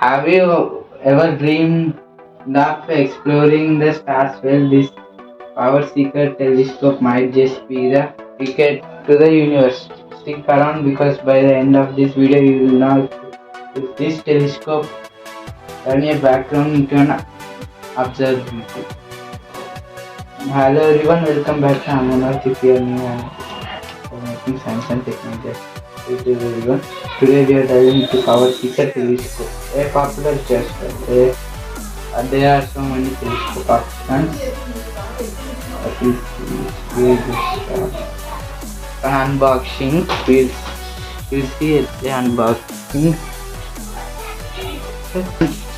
Have you ever dreamed of exploring the stars? Well, this Powerseeker telescope might just be the ticket to the universe. Stick around because by the end of this video you will know if this telescope turn your background into an observatory. Hello everyone, welcome back to Amunath. If you are new and for making science and technology. Hello everyone. Today we are diving into Powerseeker telescope, a popular telescope. There are so many telescope options. An unboxing. We'll see the unboxing.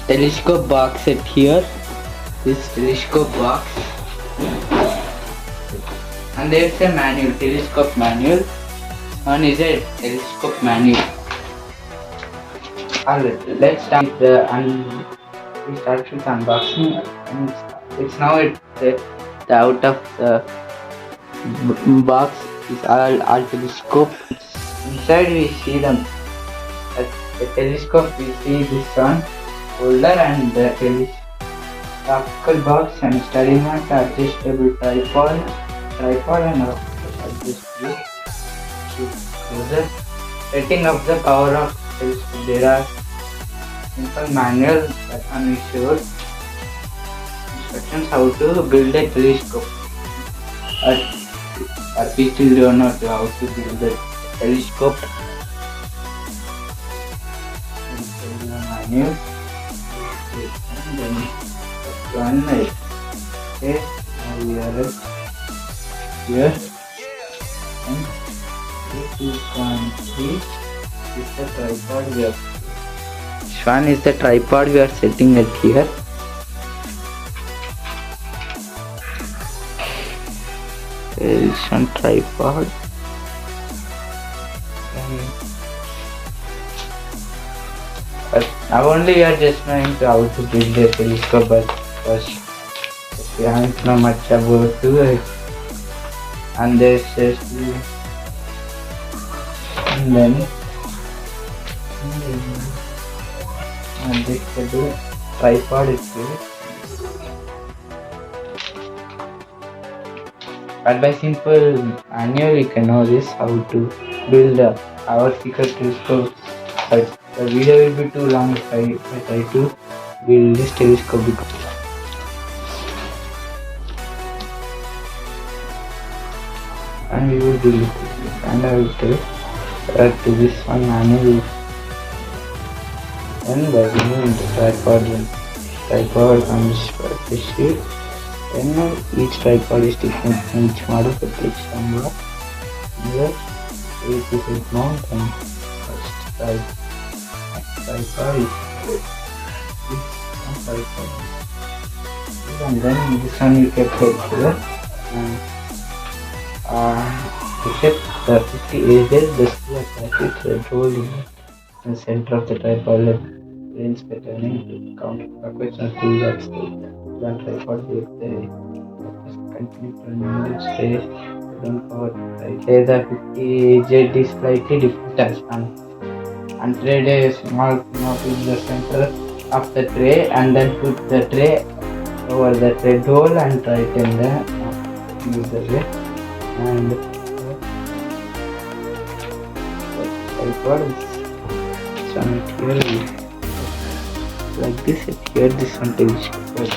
Telescope box set here. This telescope box. And there's a manual, telescope manual. One is a telescope manual. Alright, let's start with the unboxing. And it's now the out of the box is all telescope. Inside we see the telescope. We see this one holder and the optical box and study mat, adjustable tripod and adjustable closer. Setting up the power of telescope. There are simple manual that can be showed. Instructions how to build a telescope. But we still don't know how to build a telescope. Manual. And then one okay. Now we are here and 2.3 is the tripod we are. This one is the tripod we are setting it here. There is one tripod. But now only we are just knowing how to build a telescope, but first we don't know much about it. And there's just and then adjustable tripod is here. But by simple manual you can know this how to build a Powerseeker telescope. But the video will be too long if I try to build this telescope. And we will build it. And I will tell to this one manual. And by removing the tripod comes this sheet. Then each tripod is different. Each model for each number. Here, 8 mount and first tripod is this tripod. And then this one you can put here. To set the 50 ages, the screw attaches to the hole in the center of the tripod. Range patterning to counterclockwise and pull up the tripod with the continue to stay don't power. Say the 50Z is slightly different as and thread a small knob in the center of the tray and then put the tray over the thread hole and tighten the user way. And tripod is here like this. Here this one telescope.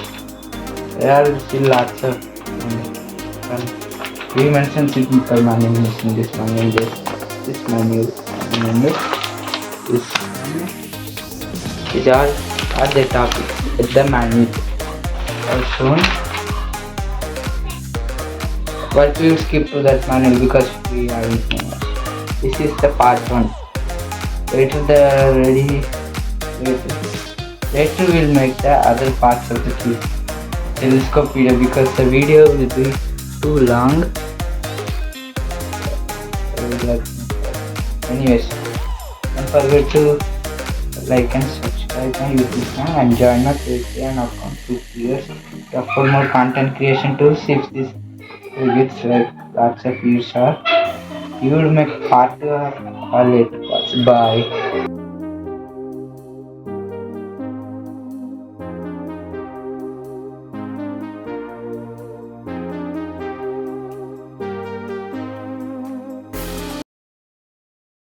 There are still lots of we mentioned simple manual in this manual. This manual is all at the top at the manual are shown. But we will skip to that manual because we haven't known. This is the part 1. Later we'll make the other parts of the telescope video because the video will be too long. Anyways, don't forget to like and subscribe my YouTube channel and join my Patreon account to for more content creation tools. If this gets lots of views, you will make part 2 or later parts. Bye.